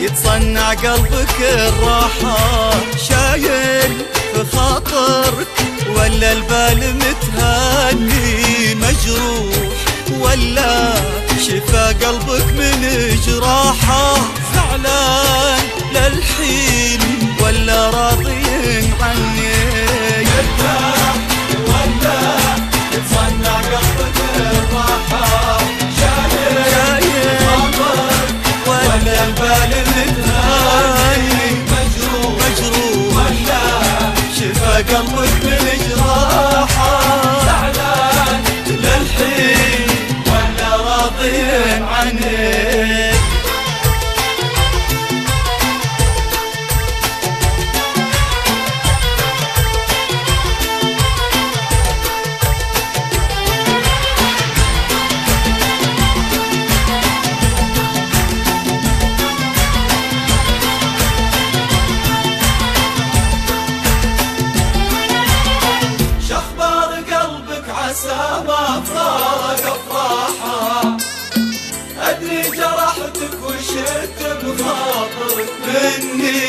يتصنع قلبك الراحة، شايل في خاطرك ولا البال متهني، مجروح ولا شفا قلبك من جراحة، زعلان للحين ولا راضي عني، يرتاح ولا يتصنع قلبك الراحة، شايل ولا البال متهاني، مجروح ولا شفا قلبك من جراحة، زعلان للحين ولا راضي عنك. ما فارق افراحها، ادري جرحتك وشلت بخاطرك مني،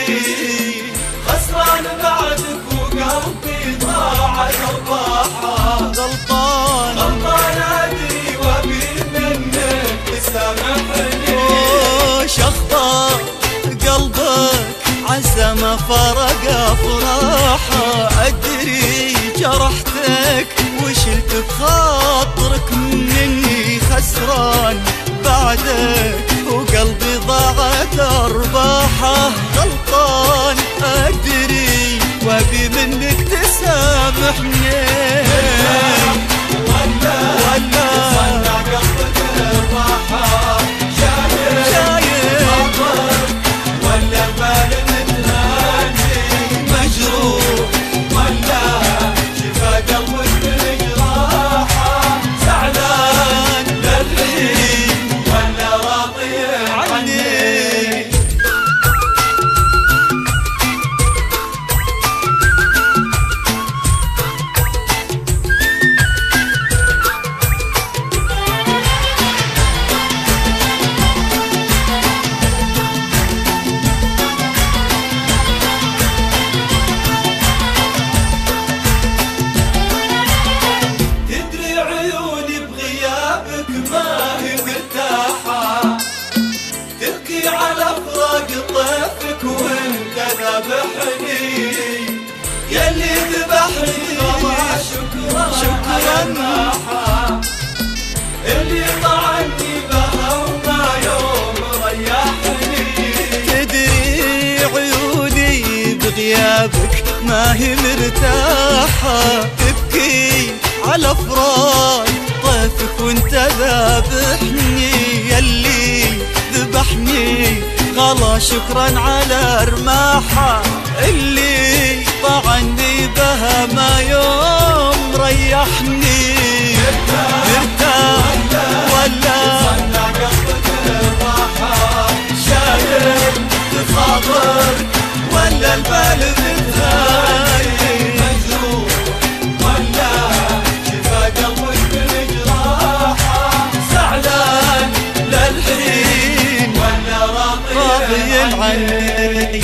خسران بعدك وقلبي ضاعت ارباحها، غلطان ادري وابي منك تسامحني، شخبار قلبك عسى ما فارق افراحها، ادري جرحتك وشلت بخاطرك مني، خسران بعدك وقلبي ضاعت ارباحه، غلطان ادري وابي منك تسامحني، ولا يتصنع قلبك الراحة، شايل ولا البال متهاني، مجروح ولا شفا قلبك من جراحة، زعلان للحين ولا راضي عني. طيفك وانت ذبحني، يلي ذبحني شكرا ناحا، اللي طعني بها وما يوم ريحني، تدري عيوني بغيابك ما هي مرتاحة، تبكي على فراق طيفك وانت ذبحني، يلي ذبحني غلا شكرا على رماحة، اللي طعني بها ما يوم ريحني، مرتاح ولا يتصنع قلبك الراحة، شايل بخاطرك ولا البال متهاني، مجروح ولا شفا قلبك من جراحة، زعلان للحين ولا راضي عني.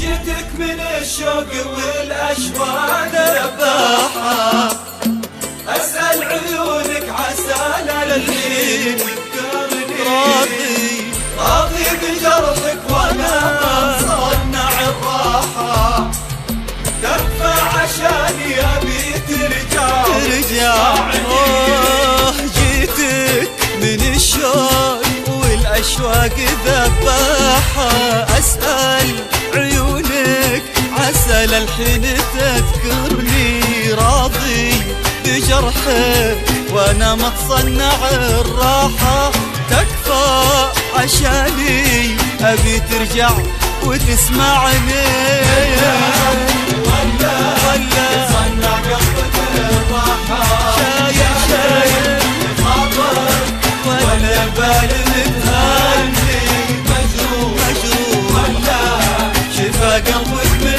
جيتك من الشوق والاشواق ذباحة، أسأل عيونك ذباحة أسأل عيونك عسى للحين تذكرني راضي بجرحك وانا متصنع الراحة تكفى عشاني ابي ترجع وتسمعني ولا تصنع قلبك الراحة شايل خاطر ولا بال متهني مجروح ولا شفا قلبك